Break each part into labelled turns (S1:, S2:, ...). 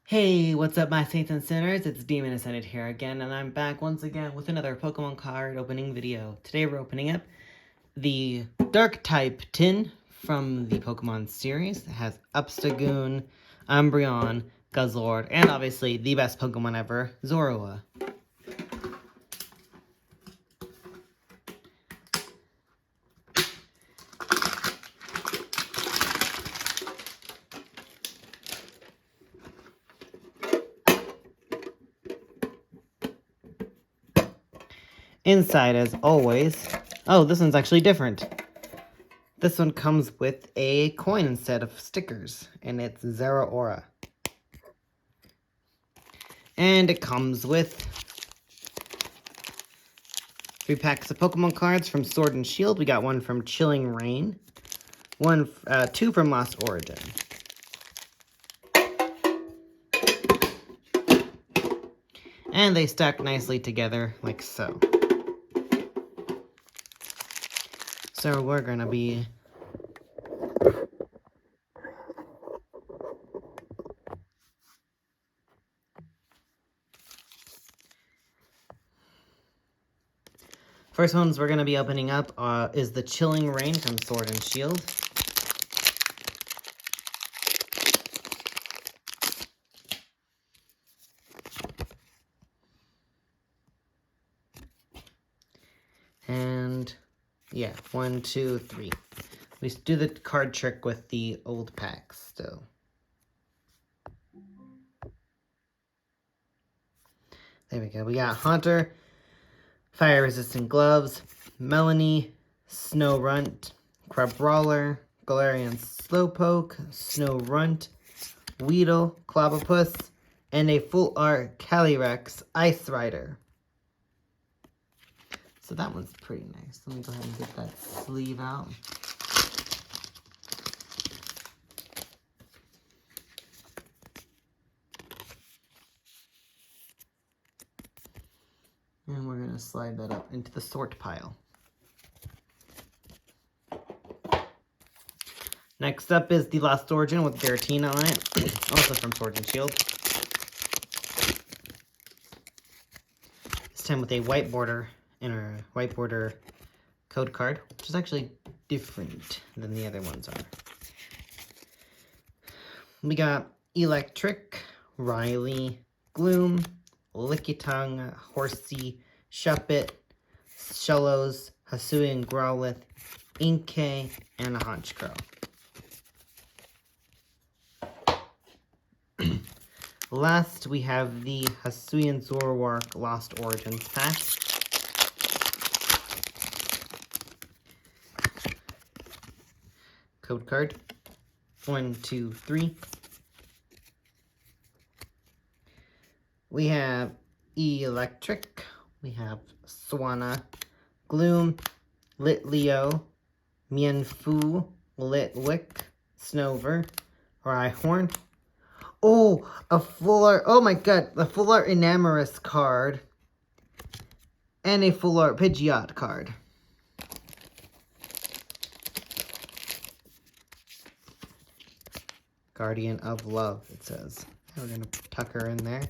S1: Hey, what's up my saints and sinners? It's Demon Ascended here again, and I'm back once again with another Pokemon card opening video. Today we're opening up the Dark type tin from the Pokemon series. It has Upstagoon, Umbreon, Guzzlord, and obviously the best Pokemon ever, Zorua. Inside, as always... Oh, this one's actually different. This one comes with a coin instead of stickers, and it's Zeraora. And it comes with 3 packs of Pokemon cards from Sword and Shield. We got one from Chilling Reign, 2 from Lost Origin. And they stack nicely together, like so. So we're gonna be... First ones we're gonna be opening up is the Chilling Reign from Sword and Shield. And yeah, 1, 2, 3. We do the card trick with the old packs still. There we go. We got Haunter, Fire Resistant Gloves, Melanie, Snow Runt, Crabrawler, Galarian Slowpoke, Snow Runt, Weedle, Clobbopus, and a full art Calyrex Ice Rider. So that one's pretty nice. Let me go ahead and get that sleeve out. And we're going to slide that up into the sort pile. Next up is the Lost Origin with Giratina on it, also from Sword and Shield. This time with a white border and a white border code card, which is actually different than the other ones are. We got Electric, Riley, Gloom, Lickitung, Horsey, Shuppet, Shellos, Hisuian Growlithe, Inkay, and a Honchkrow. Last, we have the Hisuian Zoroark Lost Origins pack. Code card. 1, 2, 3. We have Electric. We have Swanna, Gloom, Litleo, Mienfoo, Litwick, Snover, Rhyhorn. Oh, a full art. Oh my god, a full art Enamorous card. And a full art Pidgeot card. Guardian of Love, it says. We're going to tuck her in there.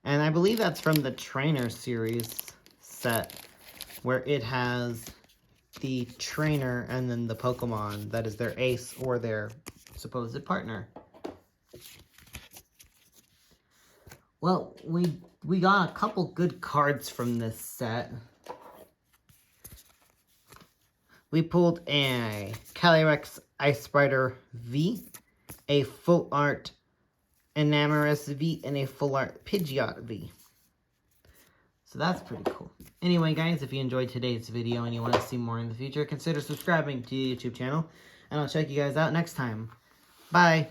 S1: And I believe that's from the Trainer series set, where it has the trainer and then the Pokemon that is their ace or their supposed partner. Well, we got a couple good cards from this set. We pulled a Calyrex Ice Rider V, a full art Enamorous V, and a full art Pidgeot V. So that's pretty cool. Anyway, guys, if you enjoyed today's video and you want to see more in the future, consider subscribing to the YouTube channel, and I'll check you guys out next time. Bye!